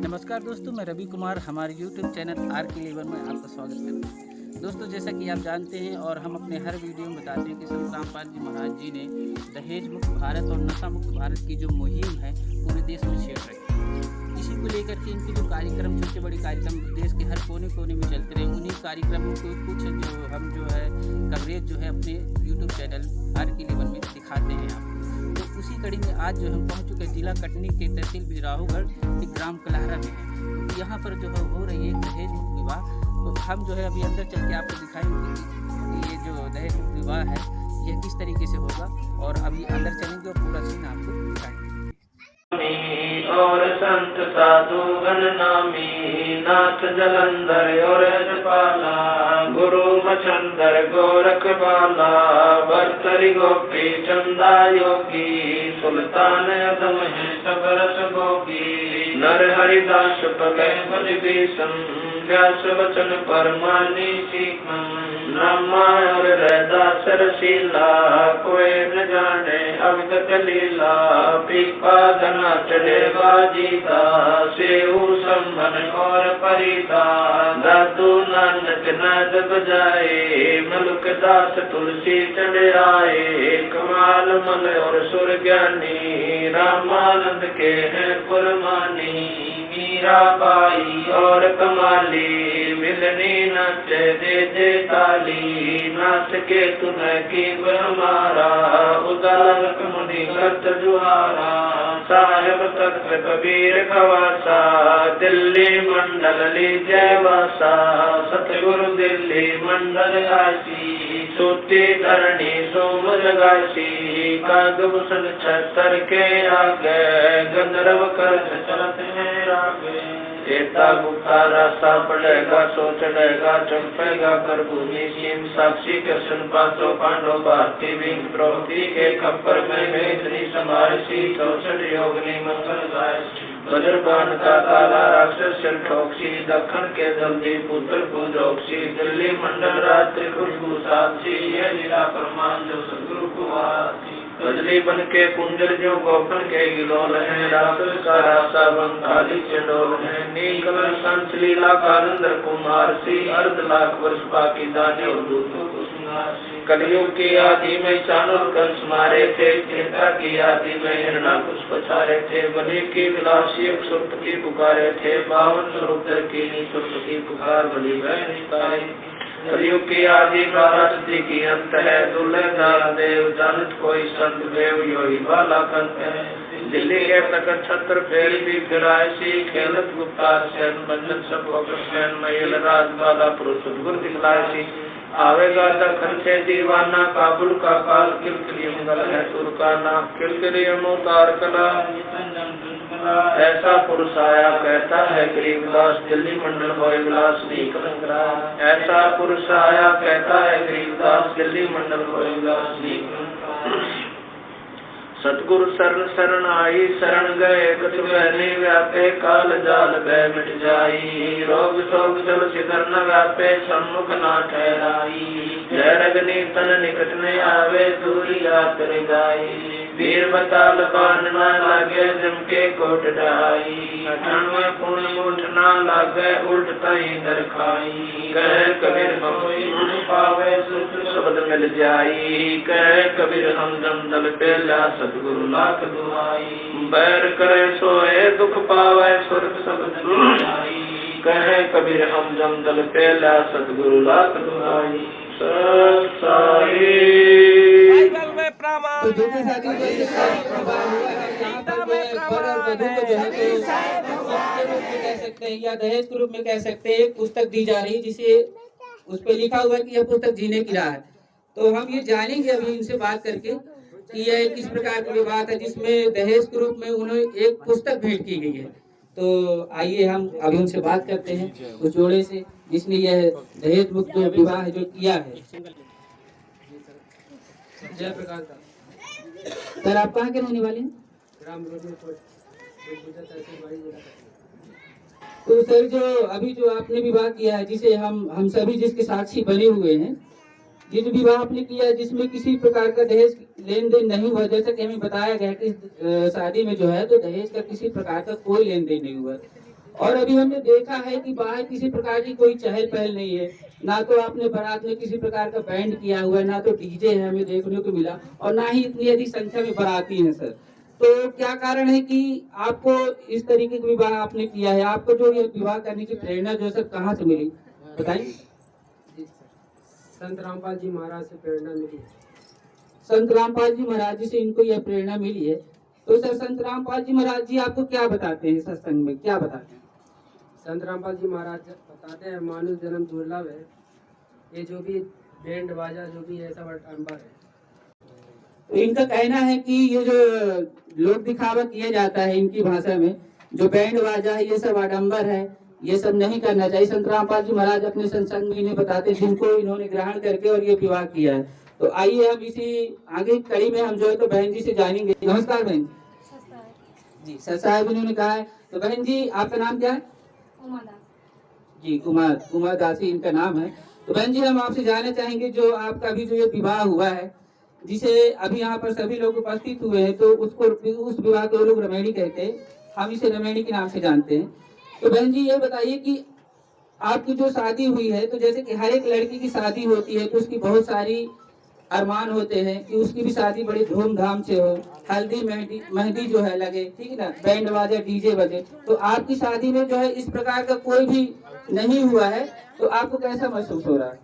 नमस्कार दोस्तों, मैं रवि कुमार हमारे YouTube चैनल RK11 में आपका स्वागत करता हूँ। दोस्तों, जैसा कि आप जानते हैं और हम अपने हर वीडियो में बताते हैं कि संत रामपाल जी महाराज जी ने दहेज मुक्त भारत और नशा मुक्त भारत की जो मुहिम है पूरे देश में छेड़ रही है। इसी को लेकर के इनके जो कार्यक्रम, छोटे बड़े कार्यक्रम देश के हर कोने कोने में चलते रहे, उन्हीं कार्यक्रमों को कुछ जो है कवरेज जो है अपने YouTube चैनल RK11 में दिखाते हैं आपको। तो उसी कड़ी में आज जो हम पहुंच चुके जिला कटनी के तहसील बिजराहोगढ़ के ग्राम कलहरा में है। तो यहाँ पर जो है हो रही है दहेज मुक्त विवाह। तो हम जो है अभी अंदर चल के आपको दिखाएंगे कि ये जो दहेज मुक्त विवाह है ये किस तरीके से होगा, और अभी अंदर चलेंगे और पूरा सीन आपको दिखाएंगे। और संत साधु गण नामी नाथ जलंधर और पाला गुरु मचंदर गोरख बाला भरतरी गोपी चंदा योगी सुल्तान अदम है सब रस भोगी नर हरिदास पगै बल भीषम व्यास वचन परमानी सीखम ब्रह्मा और रैदास रसीला कोई न जाने अविगत लीला पीपा धना चढ़े बाजीता सेऊ संभन और परिता दादू नानक नाद बजाए मलुक दास तुलसी चढ़ आए कमाल मल और सुर ज्ञानी रामानंद के हैं पुरमानी मीरा बाई और कमाली मिलनी नच दे दे ताली नाच के तुम्हें की हमारा उदारक मुनि करत जुहारा साहेब तख्त कबीर खवासा दिल्ली मंडल लीजय वासा सतगुरु दिल्ली मंडल आसी सोती धरणी सोम जगासी कागभूषण छतर के आगे गंधर्व कर चलत हैं रागे एता गुप्ता रास्ता पड़ेगा सो चढ़ेगा चंपेगा कर भूमि सीम साक्षी कृष्ण पांचों पांडव भारती विंग द्रौपदी के खप्पर में मेघनी समारसी चौसठ योगनी मंगल गाय वज्रबान का ताला राक्षस सिर ठोक्सी दक्षिण के जल्दी पुत्र पूजोक्सी दिल्ली मंडल रात्रि खुशबू साक्षी ये लीला प्रमाण जो सदगुरु को आती बदली बन के कुंजर जो गोपन के गिलोल है राक्षस का रास्ता बंगाली चंडोल है नील संत लीला कानंदर कुमार सी अर्ध लाख वर्ष बाकी दाने और दूतों को कलयुग की आदि में चाणुर कंस मारे थे चिंता की आदि में हिरणा कुछ पछारे थे बलि की विलासी सुप्त की पुकारे थे 52 स्वरूप की सुप्त की पुकार बलि वह निकाले कलयुग की आदि बाराती की अंत है दुल्हेदार देव जानत कोई संत देव योगी बाला कंत है दिल्ली के तक छत्र फेर भी फिराए सी खेलत गुप्ता सैन बंधन सब सैन महिल राज बाला पुरुष गुर दिखलाए सी आवेगा दखन से दीवाना काबुल का काल किलकिलियम गल है तुर का नाम किलकिलियम उतार कला ऐसा पुरुष आया कहता है गरीबदास दिल्ली मंडल होए विलास नहीं कलंकरा ऐसा पुरुष आया कहता है गरीबदास दिल्ली मंडल होए विलास नहीं सतगुरु शरण शरण आई शरण गए कुछ बहने व्यापे काल जाल बह मिट जाई रोग शोक जल सिधर न व्यापे सम्मुख ना ठहराई जय रगनी तन निकट न आवे दूरी यात रिगाई वीर बताल बान न लागे जम के कोट ढाई अठन में पुण्य मुठ न लागे उल्ट तई दर खाई कह कबीर हम पावे सुख शब्द मिल जाई कह कबीर हम दम दल पेला सतगुरु लाख दुआई बैर करे सोए दुख पावे स्वर्ग शब्द मिल जाई कह कबीर हम दम दल पेला सतगुरु लाख दुआई सत साई तो जो भी शादी कह सकते हैं या दहेज के रूप में कह सकते हैं, एक पुस्तक दी जा रही है जिसे उस पे लिखा हुआ है कि यह पुस्तक जीने की राह है। तो हम ये जानेंगे अभी इनसे बात करके कि यह किस प्रकार की बात है जिसमें दहेज के रूप में उन्हें एक पुस्तक भेंट की गई है। तो आइए हम अभी उनसे बात करते हैं उस जोड़े से जिसने यह दहेज मुक्त जो विवाह जो किया है। जय प्रकाश सर, आप कहाँ के रहने वाले हैं? तो सर, जो अभी जो आपने विवाह किया है जिसे हम सभी जिसके साक्षी बने हुए हैं, ये जो विवाह आपने किया है जिसमें किसी प्रकार का दहेज लेन देन नहीं हुआ, जैसा कि हमें बताया गया कि शादी में जो है तो दहेज का किसी प्रकार का कोई लेन देन नहीं हुआ, और अभी हमने देखा है कि बाहर किसी प्रकार की कोई चहल पहल नहीं है, ना तो आपने बारात में किसी प्रकार का बैंड किया हुआ है, ना तो डीजे है हमें देखने को मिला, और ना ही इतनी अधिक संख्या में बाराती हैं सर। तो क्या कारण है कि आपको इस तरीके का विवाह आपने किया है? आपको जो ये विवाह करने की प्रेरणा जो सर कहाँ से मिली, बताइए। संत रामपाल जी महाराज से प्रेरणा मिली। संत रामपाल जी महाराज जी से इनको यह प्रेरणा मिली है। तो सर संत रामपाल जी महाराज जी आपको क्या बताते हैं सत्संग में, क्या बताते हैं? संत रामपाल जी महाराज बताते हैं मानुष जन्म दुर्लभ है, ये जो भी बैंड बाजा जो भी है सब अडंबर है। तो इनका कहना है कि ये जो लोक दिखावा किया जाता है इनकी भाषा में, जो बैंड बाजा है ये सब आडंबर है, ये सब नहीं करना चाहिए। संत रामपाल जी महाराज अपने सत्संग में इन्हें बताते हैं, जिनको इन्होंने ग्रहण करके और ये विवाह किया है। तो आइए हम इसी आगे कड़ी में हम जो है तो बहन जी से जानेंगे। नमस्कार बहन जी। सर साहब इन्होंने कहा है। तो बहन जी आपका नाम क्या है? जी कुमार दासी इनका नाम है। तो बहन जी हम आपसे जानना चाहेंगे, जो आपका अभी जो ये विवाह हुआ है, जिसे अभी यहाँ पर सभी लोग उपस्थित हुए हैं, तो उसको उस विवाह को लोग रमैनी कहते हैं, हम इसे रमैनी के नाम से जानते हैं। तो बहन जी ये बताइए कि आपकी जो शादी हुई है, तो जैसे कि हर एक लड़की की शादी होती है तो उसकी बहुत सारी अरमान होते हैं कि उसकी भी शादी बड़ी धूमधाम से हो, हल्दी मेहंदी जो है लगे, ठीक है ना, बैंड बाजा डीजे बजे। तो आपकी शादी में जो है इस प्रकार का कोई भी नहीं हुआ है, तो आपको कैसा महसूस हो रहा है?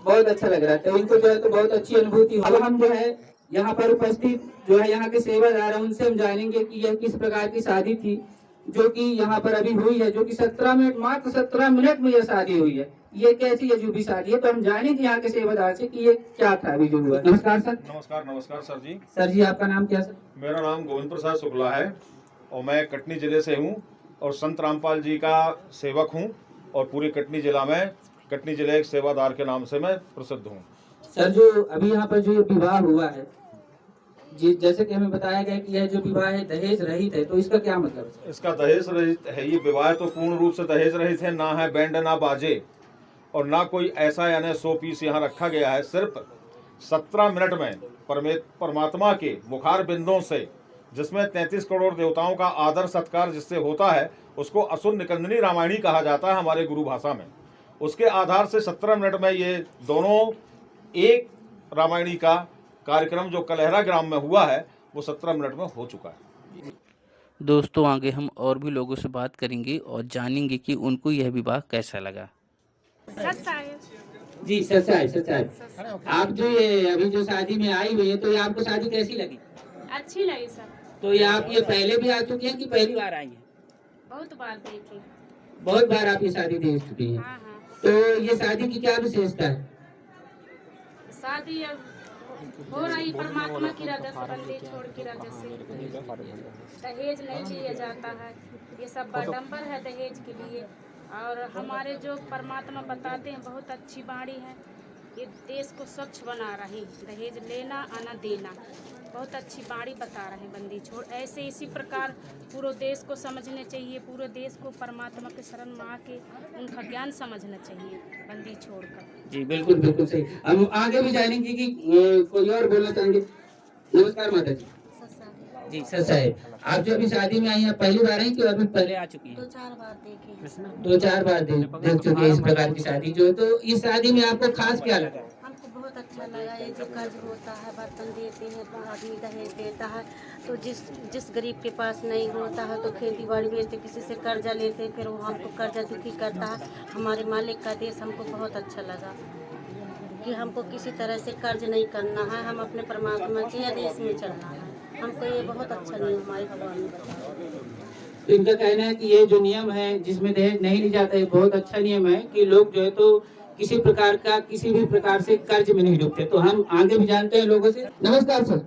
बहुत अच्छा लग रहा है। तो इनको जो है तो बहुत अच्छी अनुभूति। अब हम जो है यहाँ पर उपस्थित जो है यहाँ के सेवादार हैं, उनसे हम जानेंगे कि यह किस प्रकार की शादी थी जो कि यहाँ पर अभी हुई है, जो कि 17 मिनट, मात्र 17 मिनट में यह शादी हुई है। ये कैसी अजूबी शादी है? तो हम जानेंगे यहाँ के सेवादार से कि ये क्या था अभी जो हुआ। नमस्कार सर। नमस्कार सर जी। सर जी आपका नाम क्या सर? मेरा नाम गोविंद प्रसाद शुक्ला है और मैं कटनी जिले से हूँ और संत रामपाल जी का सेवक हूँ और पूरे कटनी जिला में कटनी जिले के सेवादार के नाम से मैं प्रसिद्ध हूँ। सर जो अभी यहाँ पर जो ये विवाह हुआ है जी, जैसे कि हमें बताया गया कि यह जो विवाह है दहेज रहित है, तो इसका क्या मतलब है? इसका दहेज रहित है, ये विवाह तो पूर्ण रूप से दहेज रहित है। ना है बैंड ना बाजे और ना कोई ऐसा यानी 100 पीस यहाँ रखा गया है। सिर्फ 17 मिनट में परमात्मा के मुखार बिंदों से, जिसमें 33 करोड़ देवताओं का आदर सत्कार जिससे होता है, उसको असुर निकंदनी रामायणी कहा जाता है हमारे गुरु भाषा में। उसके आधार से 17 मिनट में ये दोनों एक रामायणी का कार्यक्रम जो कलहरा ग्राम में हुआ है वो 17 मिनट में हो चुका है। दोस्तों आगे हम और भी लोगों से बात करेंगे और जानेंगे कि उनको यह विवाह कैसा लगा। जी सच, आप जो ये अभी जो शादी में आई हुई है, तो ये आपको शादी कैसी लगी? अच्छी लगी सर। तो ये आप ये पहले भी आ चुकी हैं कि पहली बार आई हैं? बहुत बार देखी। बहुत बार आप ये शादी देख चुकी हैं। हाँ हाँ। तो ये शादी की क्या विशेषता है? शादी अब हो रही परमात्मा की रजा से, बंदी छोड़ की रजा से। दहेज नहीं लिया जाता है, ये सब आडंबर है दहेज के लिए। और हमारे जो परमात्मा बताते हैं बहुत अच्छी बाणी है, ये देश को स्वच्छ बना रही, दहेज लेना आना देना, बहुत अच्छी बाणी बता रहे हैं बंदी छोड़। ऐसे इसी प्रकार पूरे देश को समझने चाहिए, पूरे देश को परमात्मा के शरण में आके उनका ज्ञान समझना चाहिए बंदी छोड़कर। जी बिल्कुल सही। हम आगे भी जानेंगे कि कोई और बोलना चाहेंगे। नमस्कार माता जी। जी सर साहब, आप जो अभी शादी में आई हैं पहली बार आई कि और भी पहले आ चुकी हैं? 2-4 बार देखे। 2-4 बार देख चुके हैं इस प्रकार की शादी जो है। तो इस शादी में आपको खास क्या लगा? हमको बहुत अच्छा लगा। ये जो कर्ज होता है, बर्तन देते हैं तो आदमी दहेज देता है, तो जिस गरीब के पास नहीं होता है तो खेती बाड़ी बेचते, किसी से कर्जा लेते हैं, फिर वो हमको कर्जा दुखी करता है। हमारे मालिक का देश हमको बहुत अच्छा लगा कि हमको किसी तरह से कर्ज नहीं करना है, हम अपने परमात्मा के आदेश में चलना है। हमको ये बहुत अच्छा नियम हमारे भगवान ने बताया। तो इनका कहना है कि ये जो नियम है जिसमें दहेज नहीं लिया जाता है, बहुत अच्छा नियम है कि लोग जो है तो किसी प्रकार का किसी भी प्रकार से कर्ज में नहीं डूबते। तो हम आगे भी जानते हैं लोगों से। नमस्कार सर।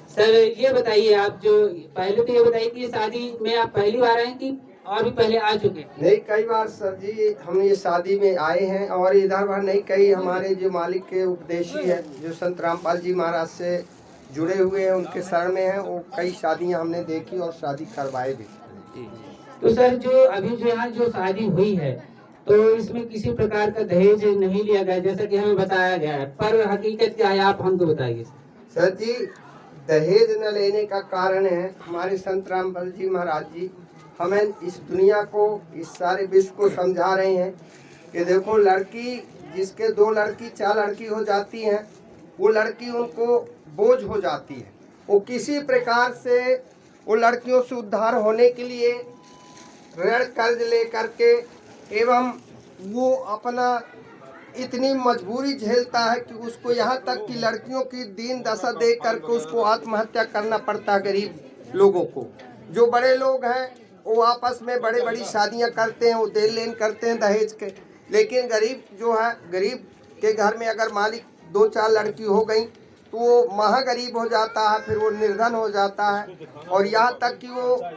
सर ये बताइए, आप जो पहले तो ये बताइए कि ये शादी में आप पहली बार आए कि और भी पहले आ चुके? नहीं, कई बार सर जी हम ये शादी में आए हैं और इधर बार नहीं, कई हमारे जो मालिक के उपदेशी है जो संत रामपाल जी महाराज से जुड़े हुए हैं, उनके शरण में हैं, वो कई शादियां हमने देखी और शादी करवाए भी। तो सर जो अभी जो यहाँ जो शादी हुई है तो इसमें किसी प्रकार का दहेज नहीं लिया गया जैसा कि हमें बताया गया है, पर हकीकत क्या है आप हमको बताइए। सर जी दहेज न लेने का कारण है हमारे संत रामपाल जी महाराज जी हमें इस दुनिया को, इस सारे विश्व को समझा रहे हैं कि देखो, लड़की जिसके 2 लड़की 4 लड़की हो जाती हैं, वो लड़की उनको बोझ हो जाती है। वो किसी प्रकार से वो लड़कियों से उद्धार होने के लिए ऋण कर्ज ले करके एवं वो अपना इतनी मजबूरी झेलता है कि उसको यहाँ तक कि लड़कियों की दीन दशा देख करके उसको आत्महत्या करना पड़ता है। गरीब लोगों को, जो बड़े लोग हैं वो आपस में बड़ी बड़ी शादियाँ करते हैं, वो देन लेन करते हैं दहेज के, लेकिन गरीब जो है, गरीब के घर में अगर मालिक 2-4 लड़की हो गई तो वो महागरीब हो जाता है, फिर वो निर्धन हो जाता है, और यहाँ तक कि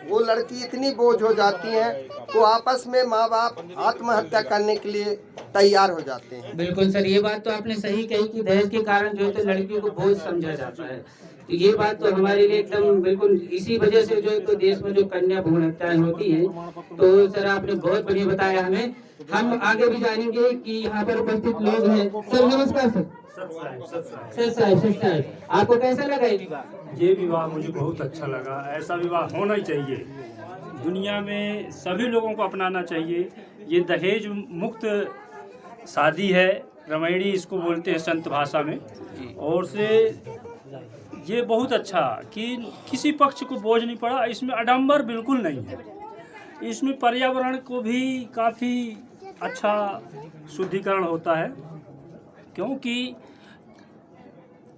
वो लड़की इतनी बोझ हो जाती है तो आपस में माँ बाप आत्महत्या करने के लिए तैयार हो जाते हैं। बिल्कुल सर, ये बात तो आपने सही कही कि दहेज के कारण जो है तो लड़कियों को बोझ समझा जाता है। तो ये बात तो हमारे लिए एकदम बिल्कुल, इसी वजह से जो है तो देश में जो कन्या भ्रूण हत्याएं होती है। तो सर आपने बहुत बढ़िया बताया हमें। हम आगे भी जानेंगे कि यहाँ पर उपस्थित लोग हैं। सर नमस्कार सर। सर साहब, आपको कैसा लगा ये विवाह? ये विवाह मुझे बहुत अच्छा लगा। ऐसा विवाह होना ही चाहिए, दुनिया में सभी लोगों को अपनाना चाहिए। ये दहेज मुक्त शादी है, रामायणी इसको बोलते हैं संत भाषा में। और से ये बहुत अच्छा कि किसी पक्ष को बोझ नहीं पड़ा, इसमें आडंबर बिल्कुल नहीं है। इसमें पर्यावरण को भी काफ़ी अच्छा शुद्धिकरण होता है, क्योंकि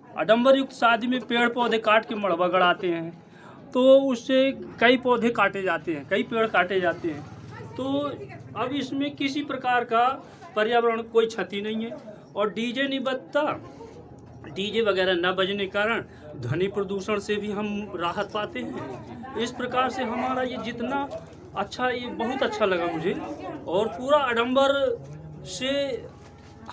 आडंबर युक्त शादी में पेड़ पौधे काट के मड़वा गड़ाते हैं, तो उससे कई पौधे काटे जाते हैं, कई पेड़ काटे जाते हैं। तो अब इसमें किसी प्रकार का पर्यावरण कोई क्षति नहीं है। और डीजे नहीं बजता, डीजे वगैरह न बजने के कारण ध्वनि प्रदूषण से भी हम राहत पाते हैं। इस प्रकार से हमारा ये जितना अच्छा, ये बहुत अच्छा लगा मुझे। और पूरा आडंबर से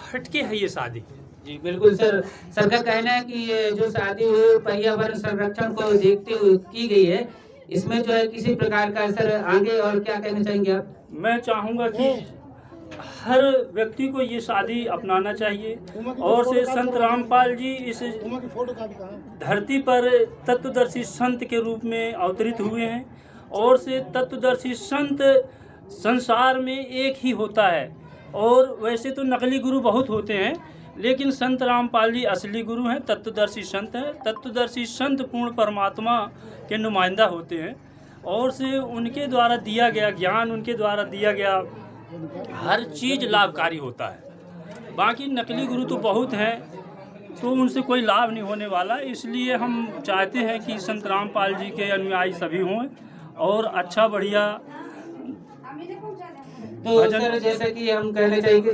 हटके है ये शादी। जी बिल्कुल सर, सर का कहना है कि ये जो शादी है पर्यावरण संरक्षण को देखते हुए की गई है, इसमें जो है किसी प्रकार का सर आगे और क्या कहना चाहेंगे आप? मैं चाहूँगा कि हर व्यक्ति को ये शादी अपनाना चाहिए। और से संत रामपाल जी इस धरती पर तत्वदर्शी संत के रूप में अवतरित हुए हैं। और से तत्वदर्शी संत संसार में एक ही होता है। और वैसे तो नकली गुरु बहुत होते हैं, लेकिन संत रामपाल जी असली गुरु हैं, तत्वदर्शी संत हैं। तत्वदर्शी संत पूर्ण परमात्मा के नुमाइंदा होते हैं। और से उनके द्वारा दिया गया ज्ञान, उनके द्वारा दिया गया हर चीज़ लाभकारी होता है। बाकी नकली गुरु तो बहुत हैं, तो उनसे कोई लाभ नहीं होने वाला। इसलिए हम चाहते हैं कि संत रामपाल जी के अनुयायी सभी हों और अच्छा बढ़िया। तो सर जैसा कि हम कहना चाहिए कि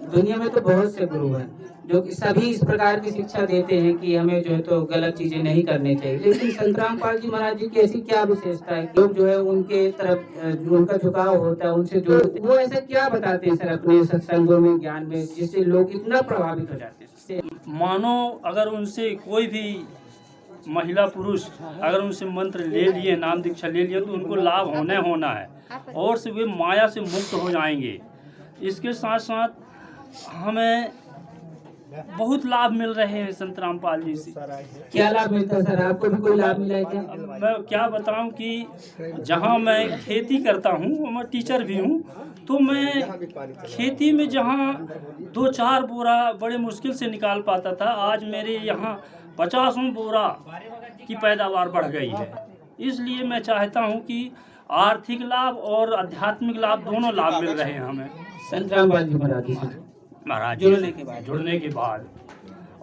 दुनिया में तो बहुत से गुरु हैं जो कि सभी इस प्रकार की शिक्षा देते हैं कि हमें जो है तो गलत चीजें नहीं करनी चाहिए, लेकिन संत रामपाल जी महाराज जी की ऐसी क्या विशेषता है कि लोग जो है उनके तरफ उनका झुकाव होता है, उनसे जो वो ऐसा क्या बताते हैं सर अपने सत्संगों में, ज्ञान में, जिससे लोग इतना प्रभावित हो जाते हैं? मानो अगर उनसे कोई भी महिला पुरुष अगर उनसे मंत्र ले लिए, नाम दीक्षा ले लिए, तो उनको लाभ होना है और से वे माया से मुक्त हो जाएंगे। इसके साथ साथ हमें बहुत लाभ मिल रहे हैं संत रामपाल जी से। क्या लाभ मिलता है सर? आपको भी कोई लाभ मिला है क्या? मैं क्या बताऊं कि जहां मैं खेती करता हूं, मैं टीचर भी हूं, तो मैं खेती में जहां 2-4 बोरा बड़े मुश्किल से निकाल पाता था, आज मेरे यहाँ 50 बोरा की पैदावार बढ़ गई है। इसलिए मैं चाहता हूं कि आर्थिक लाभ और आध्यात्मिक लाभ दोनों लाभ मिल रहे हैं हमें संत रामपाल जी महाराज जुड़ने के बाद।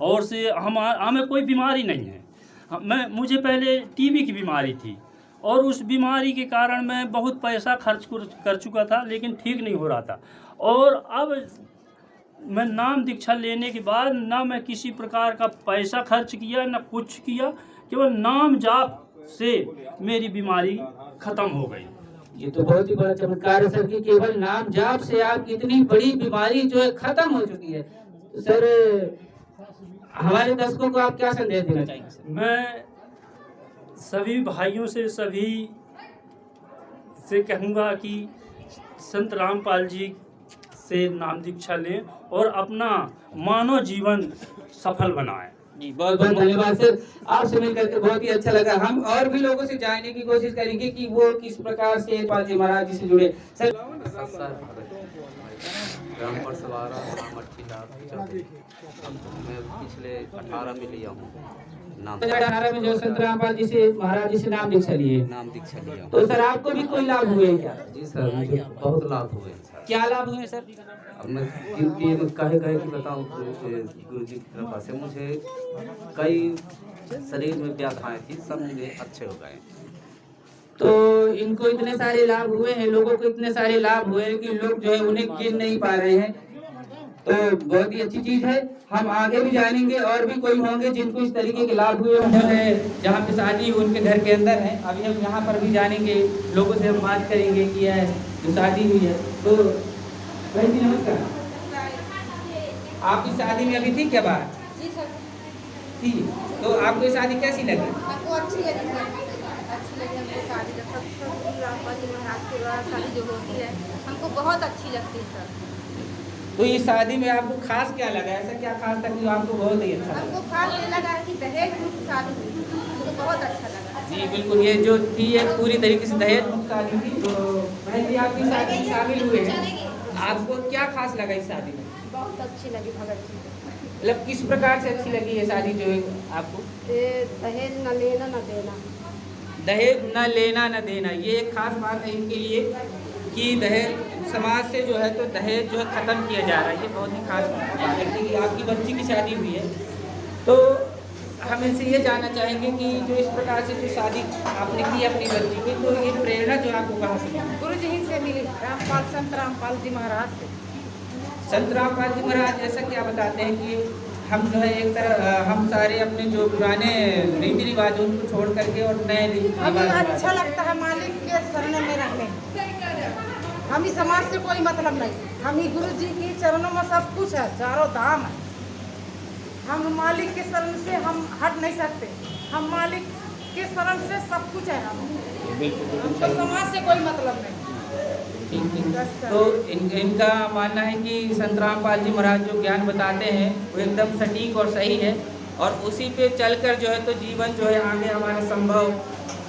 और से हमें कोई बीमारी नहीं है। मुझे पहले टीबी की बीमारी थी और उस बीमारी के कारण मैं बहुत पैसा खर्च कर चुका था, लेकिन ठीक नहीं हो रहा था। और अब मैं नाम दीक्षा लेने के बाद ना मैं किसी प्रकार का पैसा खर्च किया, ना कुछ किया, केवल नाम जाप से मेरी बीमारी खत्म हो गई। ये तो बहुत ही बड़ा चमत्कार है सर कि केवल नाम जाप से आपकी इतनी बड़ी बीमारी जो है खत्म हो चुकी है। तो सर हमारे दर्शकों को आप क्या संदेश देना चाहेंगे सर? मैं सभी भाइयों से, सभी से कहूँगा कि संत रामपाल जी से नाम दीक्षा लें और अपना मानव जीवन सफल बनाएं। जी, बहुत बहुत धन्यवाद सर, आपसे मिल करके बहुत ही अच्छा लगा। हम और भी लोगों से जानने की कोशिश करेंगे कि वो किस प्रकार से पाल जी महाराज जी से जुड़े। सर ग्राम परसवारा नाम अच्छी मैं पिछले 18 में लिया हूँ नाम। 18 में जो संत रामपाल जी से महाराज जी से नाम दीक्षा लिए। तो सर आपको भी कोई लाभ हुए हैं क्या? जी सर, मुझे बहुत लाभ हुए हैं सर। क्या लाभ हुए सर? अब मैं गिनती कहे कि बताऊँ गुरु जी की कृपा से मुझे कई शरीर में व्याधाएं थी, सब मुझे अच्छे हो गए। तो इनको इतने सारे लाभ हुए हैं, लोगों को इतने सारे लाभ हुए हैं कि लोग जो है उन्हें गिन नहीं पा रहे हैं। तो बहुत ही अच्छी चीज है। हम आगे भी जानेंगे और भी कोई होंगे जिनको इस तरीके के लाभ हुए हैं, जहाँ पे शादी उनके घर के अंदर है। अभी हम यहाँ पर भी जानेंगे, लोगों से हम बात करेंगे कि है जो शादी हुई है। तो भाई जी नमस्कार, आपकी शादी में अभी थी क्या बात? जी सर। थी। तो आपको ये शादी कैसी लगी? आपको अच्छी लगी सर? अच्छी लगी हमको शादी का सब रामपाल जी महाराज के द्वारा शादी जो होती है हमको बहुत अच्छी लगती है सर। तो ये शादी में आपको खास क्या लगा? ऐसा क्या खास था कि आपको बहुत ही अच्छा लगा? हमको खास ये लगा कि दहेज मुक्त शादी हुई, हमको बहुत अच्छा लगा। जी बिल्कुल, ये जो थी एक पूरी तरीके से दहेज मुक्त शादी थी। तो बहन जी आपकी शादी में शामिल हुए हैं, आपको क्या खास लगा इस शादी में? बहुत अच्छी लगी भगत जी। मतलब किस प्रकार से अच्छी लगी ये शादी जो है आपको? दहेज न लेना न देना। दहेज न लेना न देना, ये एक खास बात है इनके लिए कि दहेज समाज से जो है तो दहेज जो है ख़त्म किया जा रहा है। ये बहुत ही खास बात है कि आपकी बच्ची की शादी हुई है। तो हम इनसे ये जानना चाहेंगे कि जो इस प्रकार से जो शादी आपने की अपनी बच्ची की, तो ये प्रेरणा जो आपको कहाँ से मिली? गुरु जी से मिली, रामपाल संत रामपाल जी महाराज से। संत रामपाल जी महाराज ऐसा क्या बताते हैं कि हम जो है एक तरह हम सारे अपने जो पुराने रीति रिवाज उनको छोड़ करके और नए रीति रिवाज। अच्छा लगता है मालिक के शरण में रहने। हम ही समाज से कोई मतलब नहीं, हम ही गुरु जी के चरणों में सब कुछ है, चारों धाम है। हम मालिक के शरण से हम हट नहीं सकते, हम मालिक के शरण से सब कुछ है। हमको समाज से कोई मतलब नहीं। तो इनका मानना है कि संत रामपाल जी महाराज जो ज्ञान बताते हैं वो एकदम सटीक और सही है, और उसी पे चलकर जो है तो जीवन जो है आगे हमारा संभव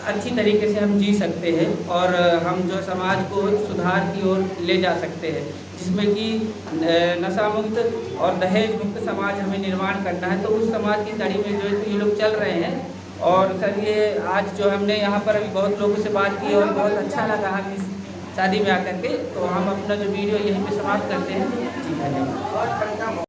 अच्छी तरीके से हम जी सकते हैं, और हम जो समाज को सुधार की ओर ले जा सकते हैं, जिसमें कि नशा मुक्त और दहेज मुक्त समाज हमें निर्माण करना है। तो उस समाज की कड़ी में जो है तो ये लोग चल रहे हैं। और सर ये आज जो हमने यहाँ पर अभी बहुत लोगों से बात की और बहुत अच्छा लगा हम इस शादी में आकर के। तो हम अपना जो वीडियो यहीं पे समाप्त करते हैं। जी धन्यवाद।